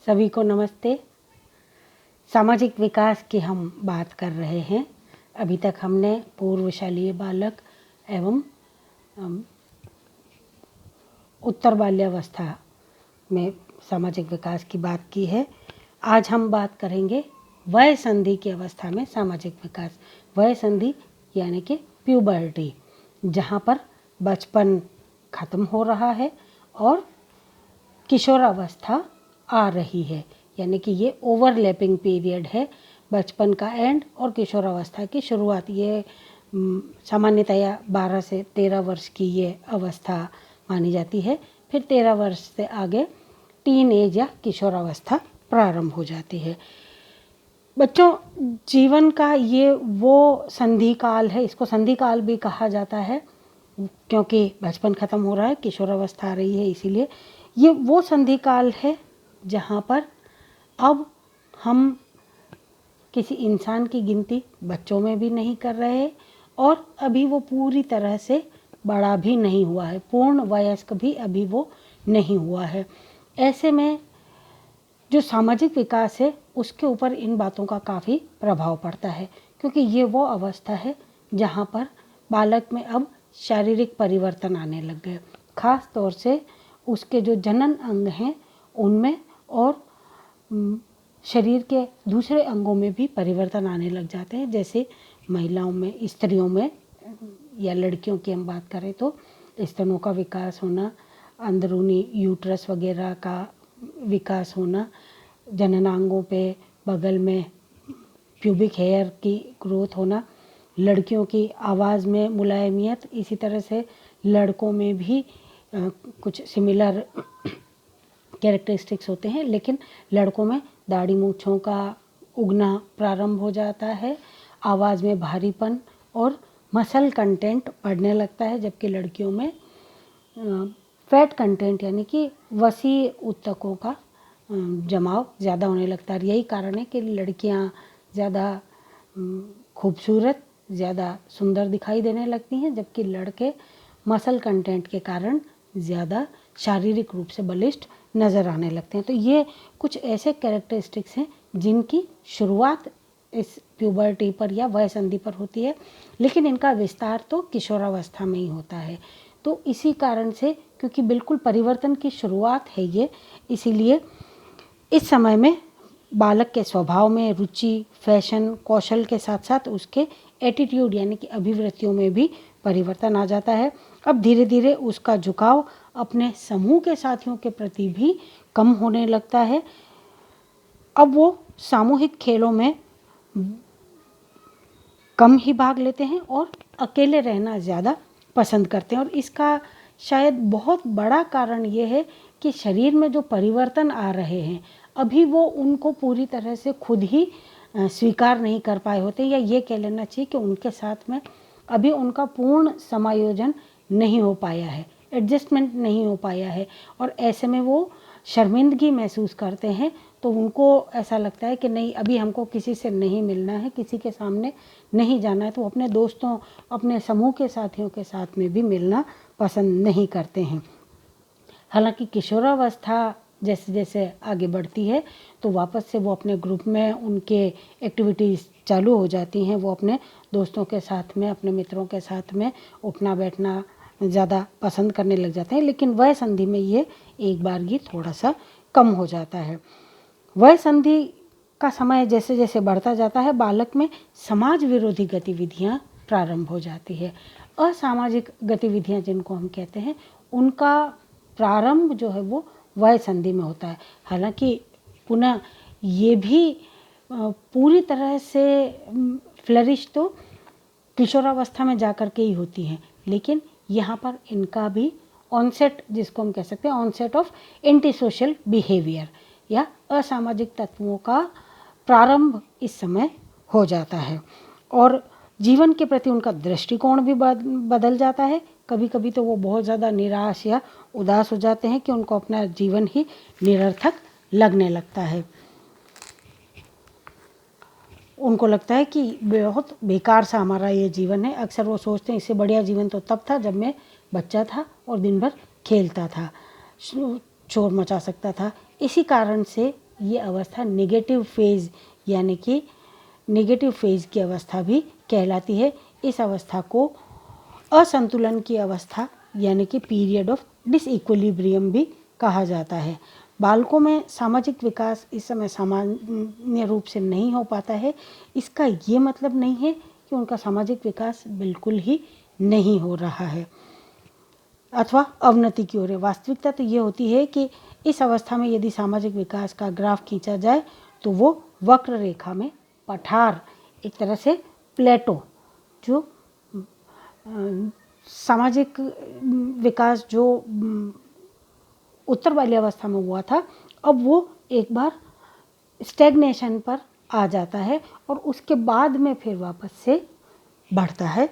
सभी को नमस्ते। सामाजिक विकास की हम बात कर रहे हैं। अभी तक हमने पूर्वशालीय बालक एवं उत्तर बाल्यावस्था में सामाजिक विकास की बात की है। आज हम बात करेंगे वय संधि की अवस्था में सामाजिक विकास। वय संधि यानी कि प्यूबर्टी, जहाँ पर बचपन खत्म हो रहा है और किशोरावस्था आ रही है, यानी कि ये ओवरलैपिंग पीरियड है। बचपन का एंड और किशोरावस्था की शुरुआत, ये सामान्यतया 12 से 13 वर्ष की ये अवस्था मानी जाती है। फिर 13 वर्ष से आगे टीन एज या किशोरावस्था प्रारंभ हो जाती है। बच्चों, जीवन का ये वो संधि काल है, इसको संधि काल भी कहा जाता है क्योंकि बचपन खत्म हो रहा है, किशोरावस्था आ रही है, इसीलिए ये वो संधि काल है जहाँ पर अब हम किसी इंसान की गिनती बच्चों में भी नहीं कर रहे और अभी वो पूरी तरह से बड़ा भी नहीं हुआ है, पूर्ण वयस्क भी अभी वो नहीं हुआ है। ऐसे में जो सामाजिक विकास है उसके ऊपर इन बातों का काफ़ी प्रभाव पड़ता है, क्योंकि ये वो अवस्था है जहाँ पर बालक में अब शारीरिक परिवर्तन आने लग गए। खास तौर से उसके जो जनन अंग हैं उनमें और शरीर के दूसरे अंगों में भी परिवर्तन आने लग जाते हैं। जैसे महिलाओं में, स्त्रियों में या लड़कियों की हम बात करें तो स्तनों का विकास होना, अंदरूनी यूट्रस वगैरह का विकास होना, जननांगों पे बगल में प्यूबिक हेयर की ग्रोथ होना, लड़कियों की आवाज़ में मुलायमियत, इसी तरह से लड़कों में भी कुछ सिमिलर कैरेक्टरिस्टिक्स होते हैं, लेकिन लड़कों में दाढ़ी मूंछों का उगना प्रारंभ हो जाता है, आवाज़ में भारीपन और मसल कंटेंट बढ़ने लगता है, जबकि लड़कियों में फैट कंटेंट यानी कि वसी ऊतकों का जमाव ज़्यादा होने लगता है। यही कारण है कि लड़कियां ज़्यादा खूबसूरत, ज़्यादा सुंदर दिखाई देने लगती हैं, जबकि लड़के मसल कंटेंट के कारण ज़्यादा शारीरिक रूप से बलिष्ठ नज़र आने लगते हैं। तो ये कुछ ऐसे कैरेक्टरिस्टिक्स हैं जिनकी शुरुआत इस प्यूबर्टी पर या वय संधि पर होती है, लेकिन इनका विस्तार तो किशोरावस्था में ही होता है। तो इसी कारण से, क्योंकि बिल्कुल परिवर्तन की शुरुआत है ये, इसीलिए इस समय में बालक के स्वभाव में रुचि, फैशन, कौशल के साथ साथ उसके एटीट्यूड यानी कि अभिवृत्तियों में भी परिवर्तन आ जाता है। अब धीरे धीरे उसका झुकाव अपने समूह के साथियों के प्रति भी कम होने लगता है। अब वो सामूहिक खेलों में कम ही भाग लेते हैं और अकेले रहना ज़्यादा पसंद करते हैं। और इसका शायद बहुत बड़ा कारण ये है कि शरीर में जो परिवर्तन आ रहे हैं अभी वो उनको पूरी तरह से खुद ही स्वीकार नहीं कर पाए होते, या ये कह लेना चाहिए कि उनके साथ में अभी उनका पूर्ण समायोजन नहीं हो पाया है, एडजस्टमेंट नहीं हो पाया है, और ऐसे में वो शर्मिंदगी महसूस करते हैं। तो उनको ऐसा लगता है कि नहीं, अभी हमको किसी से नहीं मिलना है, किसी के सामने नहीं जाना है, तो अपने दोस्तों, अपने समूह के साथियों के साथ में भी मिलना पसंद नहीं करते हैं। हालांकि किशोरावस्था जैसे जैसे आगे बढ़ती है तो वापस से वो अपने ग्रुप में उनके एक्टिविटीज़ चालू हो जाती हैं। वो अपने दोस्तों के साथ में, अपने मित्रों के साथ में उठना बैठना ज़्यादा पसंद करने लग जाते हैं, लेकिन वय संधि में ये एक बार ही थोड़ा सा कम हो जाता है। वय संधि का समय जैसे जैसे बढ़ता जाता है, बालक में समाज विरोधी गतिविधियाँ प्रारंभ हो जाती है। असामाजिक गतिविधियाँ जिनको हम कहते हैं, उनका प्रारंभ जो है वो वय संधि में होता है। हालांकि पुनः ये भी पूरी तरह से फ्लरिश तो किशोरावस्था में जाकर के ही होती हैं, लेकिन यहाँ पर इनका भी ऑनसेट, जिसको हम कह सकते हैं onset of anti social behaviour या असामाजिक तत्वों का प्रारंभ इस समय हो जाता है, और जीवन के प्रति उनका दृष्टिकोण भी बदल जाता है। कभी कभी तो वो बहुत ज़्यादा निराश या उदास हो जाते हैं कि उनको अपना जीवन ही निरर्थक लगने लगता है। उनको लगता है कि बहुत बेकार सा हमारा ये जीवन है। अक्सर वो सोचते हैं इससे बढ़िया जीवन तो तब था जब मैं बच्चा था और दिन भर खेलता था, शोर मचा सकता था। इसी कारण से ये अवस्था नेगेटिव फेज यानी कि नेगेटिव फेज की अवस्था भी कहलाती है। इस अवस्था को असंतुलन की अवस्था यानी कि पीरियड ऑफ डिसइक्विलिब्रियम भी कहा जाता है। बालकों में सामाजिक विकास इस समय सामान्य रूप से नहीं हो पाता है। इसका ये मतलब नहीं है कि उनका सामाजिक विकास बिल्कुल ही नहीं हो रहा है अथवा अवनति की ओर है। वास्तविकता तो ये होती है कि इस अवस्था में यदि सामाजिक विकास का ग्राफ खींचा जाए तो वो वक्र रेखा में पठार, एक तरह से प्लेटो, जो सामाजिक विकास जो उत्तर वाली अवस्था में हुआ था, अब वो एक बार स्टैग्नेशन पर आ जाता है और उसके बाद में फिर वापस से बढ़ता है।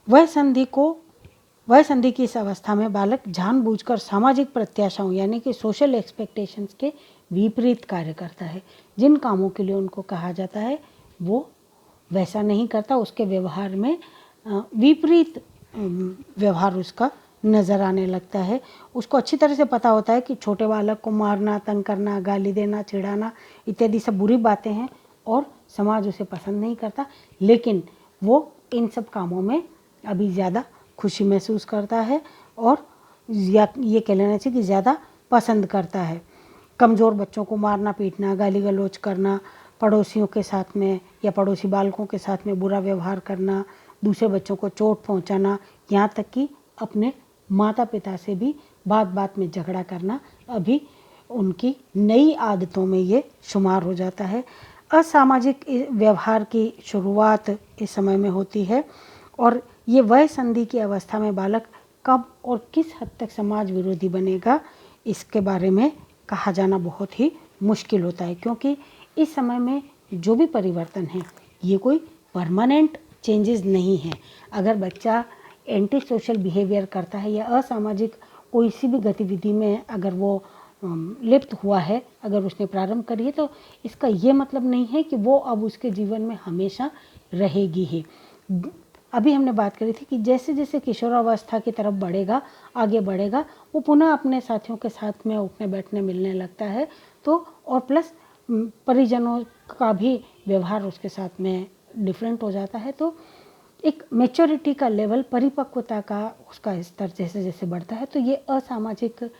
वय संधि की इस अवस्था में बालक जानबूझकर सामाजिक प्रत्याशाओं यानी कि सोशल एक्सपेक्टेशंस के विपरीत कार्य करता है। जिन कामों के लिए उनको कहा जाता है वो वैसा नहीं करता, उसके व्यवहार में विपरीत व्यवहार उसका नज़र आने लगता है। उसको अच्छी तरह से पता होता है कि छोटे बालक को मारना, तंग करना, गाली देना, चिढ़ाना इत्यादि सब बुरी बातें हैं और समाज उसे पसंद नहीं करता, लेकिन वो इन सब कामों में अभी ज़्यादा खुशी महसूस करता है और ये कह लेना चाहिए कि ज़्यादा पसंद करता है। कमज़ोर बच्चों को मारना, पीटना, गाली गलौज करना, पड़ोसियों के साथ में या पड़ोसी बालकों के साथ में बुरा व्यवहार करना, दूसरे बच्चों को चोट पहुंचाना, यहाँ तक कि अपने माता पिता से भी बात बात में झगड़ा करना अभी उनकी नई आदतों में ये शुमार हो जाता है। असामाजिक व्यवहार की शुरुआत इस समय में होती है और ये वय संधि की अवस्था में बालक कब और किस हद तक समाज विरोधी बनेगा, इसके बारे में कहा जाना बहुत ही मुश्किल होता है, क्योंकि इस समय में जो भी परिवर्तन है ये कोई परमानेंट चेंजेस नहीं है। अगर बच्चा एंटी सोशल बिहेवियर करता है या असामाजिक कोई सी भी गतिविधि में अगर वो लिप्त हुआ है, अगर उसने प्रारंभ करी है, तो इसका ये मतलब नहीं है कि वो अब उसके जीवन में हमेशा रहेगी ही। अभी हमने बात करी थी कि जैसे जैसे किशोरावस्था की तरफ बढ़ेगा, आगे बढ़ेगा, वो पुनः अपने साथियों के साथ में उठने बैठने मिलने लगता है, तो और प्लस परिजनों का भी व्यवहार उसके साथ में डिफरेंट हो जाता है। तो एक मैच्योरिटी का लेवल, परिपक्वता का उसका स्तर जैसे जैसे बढ़ता है, तो ये असामाजिक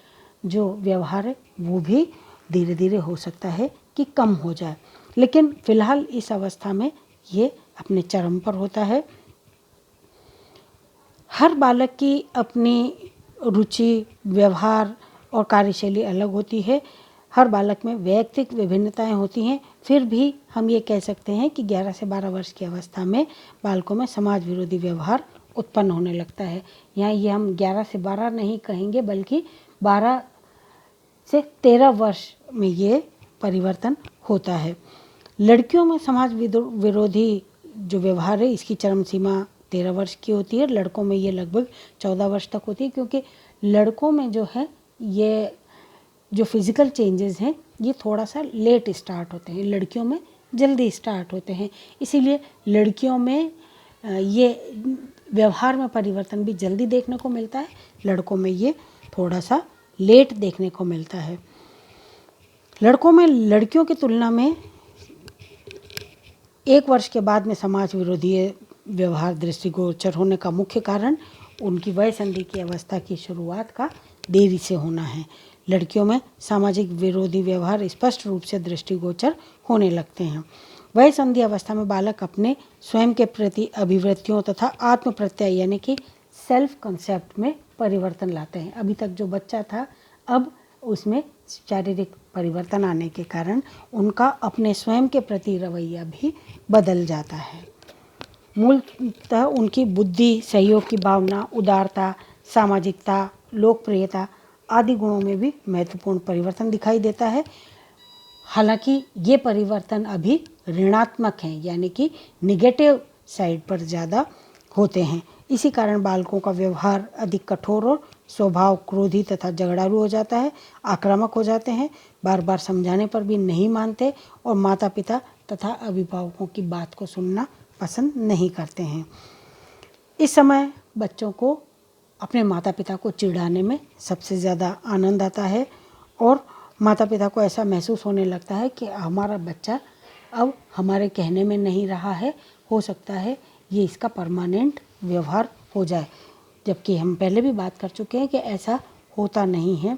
जो व्यवहार है वो भी धीरे धीरे हो सकता है कि कम हो जाए, लेकिन फिलहाल इस अवस्था में ये अपने चरम पर होता है। हर बालक की अपनी रुचि, व्यवहार और कार्यशैली अलग होती है। हर बालक में वैयक्तिक विभिन्नताएं होती हैं, फिर भी हम ये कह सकते हैं कि 11 से 12 वर्ष की अवस्था में बालकों में समाज विरोधी व्यवहार उत्पन्न होने लगता है। यहाँ ये हम 11 से 12 नहीं कहेंगे, बल्कि 12 से 13 वर्ष में ये परिवर्तन होता है। लड़कियों में समाज विरोधी जो व्यवहार है इसकी चरम सीमा 13 वर्ष की होती है। लड़कों में ये लगभग 14 वर्ष तक होती है, क्योंकि लड़कों में जो है ये जो फिज़िकल चेंजेस हैं ये थोड़ा सा लेट स्टार्ट होते हैं, लड़कियों में जल्दी स्टार्ट होते हैं। इसीलिए लड़कियों में ये व्यवहार में परिवर्तन भी जल्दी देखने को मिलता है, लड़कों में ये थोड़ा सा लेट देखने को मिलता है। लड़कों में लड़कियों की तुलना में 1 वर्ष के बाद में समाज विरोधी व्यवहार दृष्टिगोचर होने का मुख्य कारण उनकी वय संधि की अवस्था की शुरुआत का देरी से होना है। लड़कियों में सामाजिक विरोधी व्यवहार स्पष्ट रूप से दृष्टिगोचर होने लगते हैं। वय संधि अवस्था में बालक अपने स्वयं के प्रति अभिवृत्तियों तथा आत्म प्रत्यय यानी कि सेल्फ कंसेप्ट में परिवर्तन लाते हैं। अभी तक जो बच्चा था, अब उसमें शारीरिक परिवर्तन आने के कारण उनका अपने स्वयं के प्रति रवैया भी बदल जाता है। मूलतः उनकी बुद्धि, सहयोग की भावना, उदारता, सामाजिकता, लोकप्रियता आदि गुणों में भी महत्वपूर्ण परिवर्तन दिखाई देता है। हालांकि ये परिवर्तन अभी ऋणात्मक हैं, यानी कि निगेटिव साइड पर ज़्यादा होते हैं। इसी कारण बालकों का व्यवहार अधिक कठोर और स्वभाव क्रोधी तथा झगड़ालू हो जाता है, आक्रामक हो जाते हैं, बार बार समझाने पर भी नहीं मानते और माता पिता तथा अभिभावकों की बात को सुनना पसंद नहीं करते हैं। इस समय बच्चों को अपने माता पिता को चिढ़ाने में सबसे ज़्यादा आनंद आता है और माता पिता को ऐसा महसूस होने लगता है कि हमारा बच्चा अब हमारे कहने में नहीं रहा है, हो सकता है ये इसका परमानेंट व्यवहार हो जाए। जबकि हम पहले भी बात कर चुके हैं कि ऐसा होता नहीं है।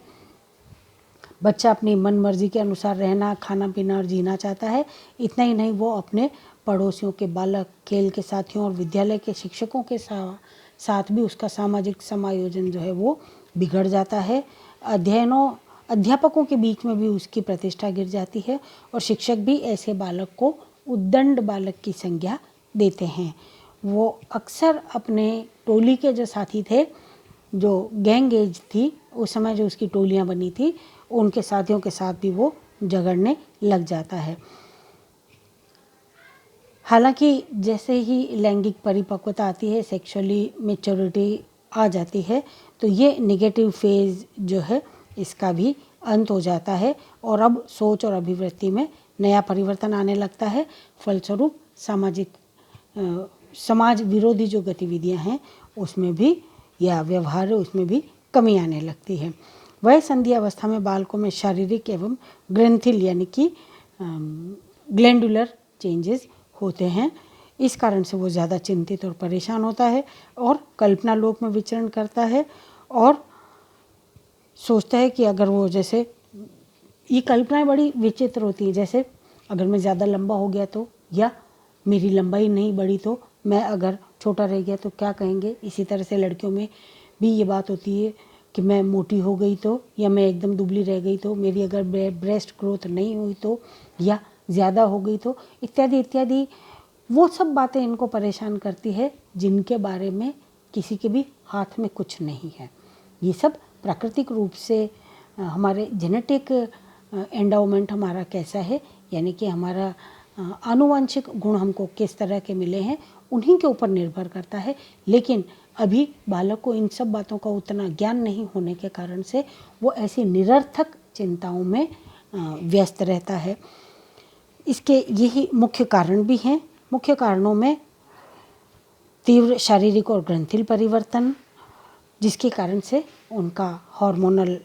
बच्चा अपनी मन मर्जी के अनुसार रहना, खाना पीना और जीना चाहता है। इतना ही नहीं, वो अपने पड़ोसियों के बालक, खेल के साथियों और विद्यालय के शिक्षकों के साथ भी उसका सामाजिक समायोजन जो है वो बिगड़ जाता है। अध्यापकों के बीच में भी उसकी प्रतिष्ठा गिर जाती है और शिक्षक भी ऐसे बालक को उद्दंड बालक की संज्ञा देते हैं। वो अक्सर अपने टोली के जो साथी थे, जो गैंग एज थी उस समय, जो उसकी टोलियां बनी थी, उनके साथियों के साथ भी वो झगड़ने लग जाता है। हालांकि जैसे ही लैंगिक परिपक्वता आती है, सेक्सुअली मैच्योरिटी आ जाती है, तो ये नेगेटिव फेज जो है इसका भी अंत हो जाता है और अब सोच और अभिवृत्ति में नया परिवर्तन आने लगता है। फलस्वरूप समाज विरोधी जो गतिविधियां हैं उसमें भी, या व्यवहार है उसमें भी कमी आने लगती है। वय संधि अवस्था में बालकों में शारीरिक एवं ग्रंथिल यानी कि ग्लैंडुलर चेंजेस होते हैं। इस कारण से वो ज़्यादा चिंतित और परेशान होता है और कल्पना लोक में विचरण करता है और सोचता है कि अगर वो, जैसे ये कल्पनाएं बड़ी विचित्र होती है, जैसे अगर मैं ज़्यादा लंबा हो गया तो, या मेरी लंबाई नहीं बढ़ी तो, मैं अगर छोटा रह गया तो क्या कहेंगे। इसी तरह से लड़कियों में भी ये बात होती है कि मैं मोटी हो गई तो, या मैं एकदम दुबली रह गई तो, मेरी अगर ब्रेस्ट ग्रोथ नहीं हुई तो, या ज़्यादा हो गई तो, इत्यादि इत्यादि। वो सब बातें इनको परेशान करती है जिनके बारे में किसी के भी हाथ में कुछ नहीं है। ये सब प्राकृतिक रूप से हमारे जेनेटिक एंडाउमेंट हमारा कैसा है, यानी कि हमारा आनुवंशिक गुण हमको किस तरह के मिले हैं, उन्हीं के ऊपर निर्भर करता है। लेकिन अभी बालक को इन सब बातों का उतना ज्ञान नहीं होने के कारण से वो ऐसी निरर्थक चिंताओं में व्यस्त रहता है। इसके यही मुख्य कारण भी हैं। मुख्य कारणों में तीव्र शारीरिक और ग्रंथिल परिवर्तन, जिसके कारण से उनका हार्मोनल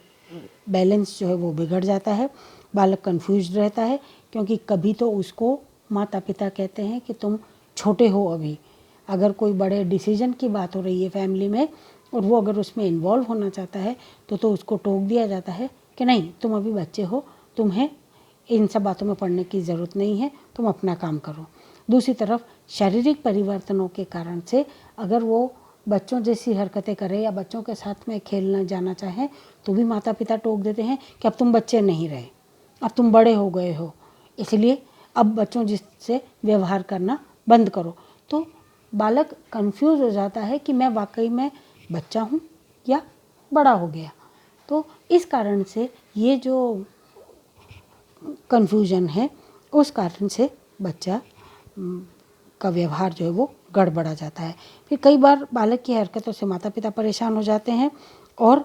बैलेंस जो है वो बिगड़ जाता है। बालक कंफ्यूज रहता है क्योंकि कभी तो उसको माता पिता कहते हैं कि तुम छोटे हो अभी। अगर कोई बड़े डिसीजन की बात हो रही है फैमिली में और वो अगर उसमें इन्वॉल्व होना चाहता है तो उसको टोक दिया जाता है कि नहीं, तुम अभी बच्चे हो, तुम्हें इन सब बातों में पढ़ने की ज़रूरत नहीं है, तुम अपना काम करो। दूसरी तरफ शारीरिक परिवर्तनों के कारण से अगर वो बच्चों जैसी हरकतें करें या बच्चों के साथ में खेलना जाना चाहें तो भी माता पिता टोक देते हैं कि अब तुम बच्चे नहीं रहे, अब तुम बड़े हो गए हो, इसलिए अब बच्चों जिससे व्यवहार करना बंद करो। तो बालक कंफ्यूज हो जाता है कि मैं वाकई में बच्चा हूँ या बड़ा हो गया। तो इस कारण से ये जो कंफ्यूजन है, उस कारण से बच्चा का व्यवहार जो है वो गड़बड़ा जाता है। फिर कई बार बालक की हरकतों से माता पिता परेशान हो जाते हैं और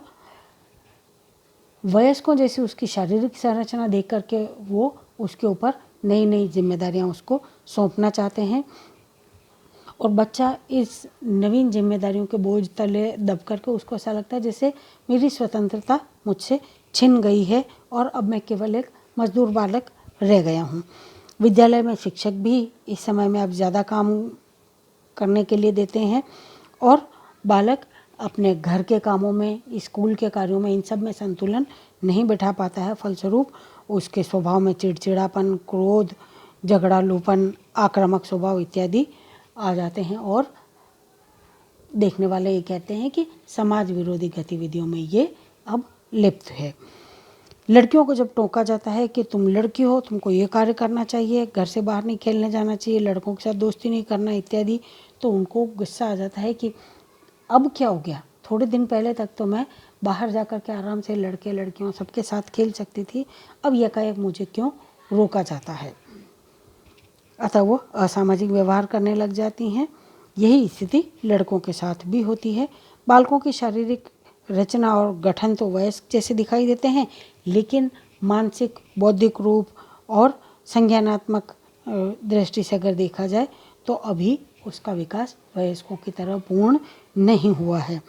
वयस्कों जैसी उसकी शारीरिक संरचना देख करके वो उसके ऊपर नई नई जिम्मेदारियां उसको सौंपना चाहते हैं और बच्चा इस नवीन जिम्मेदारियों के बोझ तले दब करके उसको ऐसा लगता है जैसे मेरी स्वतंत्रता मुझसे छिन गई है और अब मैं केवल एक मजदूर बालक रह गया हूँ। विद्यालय में शिक्षक भी इस समय में अब ज़्यादा काम करने के लिए देते हैं और बालक अपने घर के कामों में, स्कूल के कार्यों में, इन सब में संतुलन नहीं बैठा पाता है। फलस्वरूप उसके स्वभाव में चिड़चिड़ापन, क्रोध, झगड़ालूपन, आक्रामक स्वभाव इत्यादि आ जाते हैं और देखने वाले ये कहते हैं कि समाज विरोधी गतिविधियों में ये अब लिप्त है। लड़कियों को जब टोका जाता है कि तुम लड़की हो, तुमको ये कार्य करना चाहिए, घर से बाहर नहीं खेलने जाना चाहिए, लड़कों के साथ दोस्ती नहीं करना इत्यादि, तो उनको गुस्सा आ जाता है कि अब क्या हो गया, थोड़े दिन पहले तक तो मैं बाहर जा कर के आराम से लड़के लड़कियों सबके साथ खेल सकती थी, अब एकाएक मुझे क्यों रोका जाता है। अतः वो असामाजिक व्यवहार करने लग जाती हैं। यही स्थिति लड़कों के साथ भी होती है। बालकों की शारीरिक रचना और गठन तो वयस्क जैसे दिखाई देते हैं, लेकिन मानसिक, बौद्धिक रूप और संज्ञानात्मक दृष्टि से अगर देखा जाए तो अभी उसका विकास वयस्कों की तरह पूर्ण नहीं हुआ है।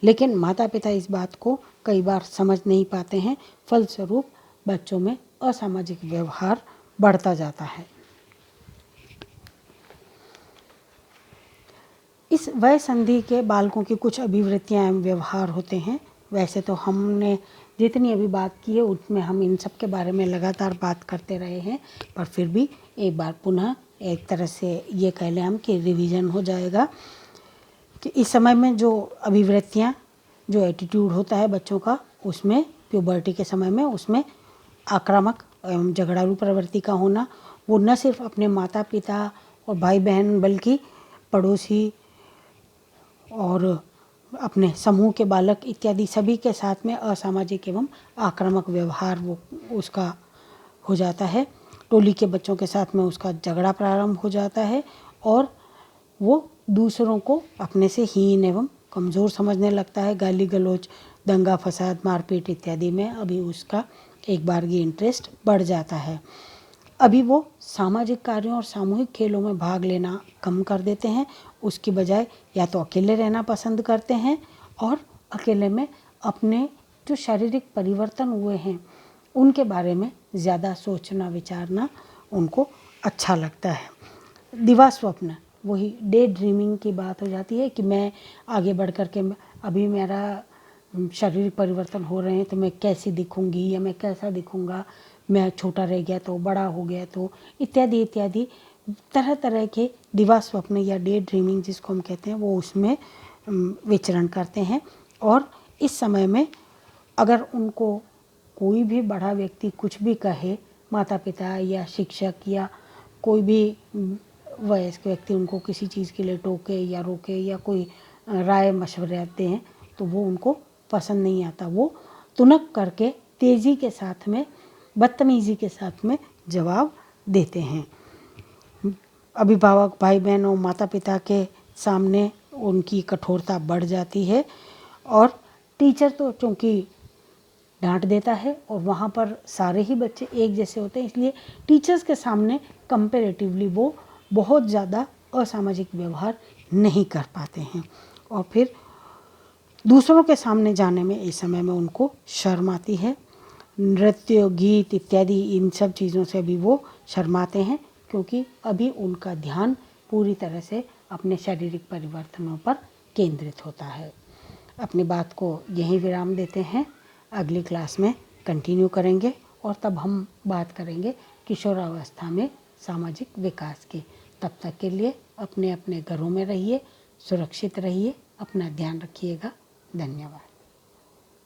लेकिन माता पिता इस बात को कई बार समझ नहीं पाते हैं। फलस्वरूप बच्चों में असामाजिक व्यवहार बढ़ता जाता है। इस वय संधि के बालकों की कुछ अभिवृत्तियां एवं व्यवहार होते हैं। वैसे तो हमने जितनी अभी बात की है उसमें हम इन सब के बारे में लगातार बात करते रहे हैं, पर फिर भी एक बार पुनः एक तरह से ये कह लें हम कि रिवीजन हो जाएगा कि इस समय में जो अभिवृत्तियाँ, जो एटीट्यूड होता है बच्चों का, उसमें प्यूबर्टी के समय में उसमें आक्रामक एवं झगड़ालू प्रवृत्ति का होना, वो न सिर्फ अपने माता पिता और भाई बहन बल्कि पड़ोसी और अपने समूह के बालक इत्यादि सभी के साथ में असामाजिक एवं आक्रामक व्यवहार वो उसका हो जाता है। टोली के बच्चों के साथ में उसका झगड़ा प्रारंभ हो जाता है और वो दूसरों को अपने से हीन एवं कमज़ोर समझने लगता है। गाली गलौज, दंगा फसाद, मारपीट इत्यादि में अभी उसका एक बारगी इंटरेस्ट बढ़ जाता है। अभी वो सामाजिक कार्यों और सामूहिक खेलों में भाग लेना कम कर देते हैं। उसकी बजाय या तो अकेले रहना पसंद करते हैं और अकेले में अपने जो शारीरिक परिवर्तन हुए हैं उनके बारे में ज़्यादा सोचना विचारना उनको अच्छा लगता है। दिवा स्वप्न, वही डे ड्रीमिंग की बात हो जाती है कि मैं आगे बढ़ कर के अभी मेरा शारीरिक परिवर्तन हो रहे हैं तो मैं कैसी दिखूंगी या मैं कैसा दिखूंगा, मैं छोटा रह गया तो, बड़ा हो गया तो, इत्यादि इत्यादि तरह तरह के दिवा स्वप्न या डे ड्रीमिंग जिसको हम कहते हैं वो उसमें विचरण करते हैं। और इस समय में अगर उनको कोई भी बड़ा व्यक्ति कुछ भी कहे, माता पिता या शिक्षक या कोई भी वयस्क व्यक्ति उनको किसी चीज़ के लिए टोके या रोके या कोई राय मशवरे देते हैं तो वो उनको पसंद नहीं आता। वो तुनक करके तेज़ी के साथ में, बदतमीज़ी के साथ में जवाब देते हैं। अभिभावक, भाई बहन और माता पिता के सामने उनकी कठोरता बढ़ जाती है और टीचर तो चूँकि डांट देता है और वहाँ पर सारे ही बच्चे एक जैसे होते हैं, इसलिए टीचर्स के सामने कंपैरेटिवली वो बहुत ज़्यादा असामाजिक व्यवहार नहीं कर पाते हैं और फिर दूसरों के सामने जाने में इस समय में उनको शर्म आती है। नृत्य, गीत इत्यादि इन सब चीज़ों से भी वो शर्माते हैं क्योंकि अभी उनका ध्यान पूरी तरह से अपने शारीरिक परिवर्तनों पर केंद्रित होता है। अपनी बात को यहीं विराम देते हैं, अगली क्लास में कंटिन्यू करेंगे और तब हम बात करेंगे किशोरावस्था में सामाजिक विकास की। तब तक के लिए अपने अपने घरों में रहिए, सुरक्षित रहिए, अपना ध्यान रखिएगा। धन्यवाद।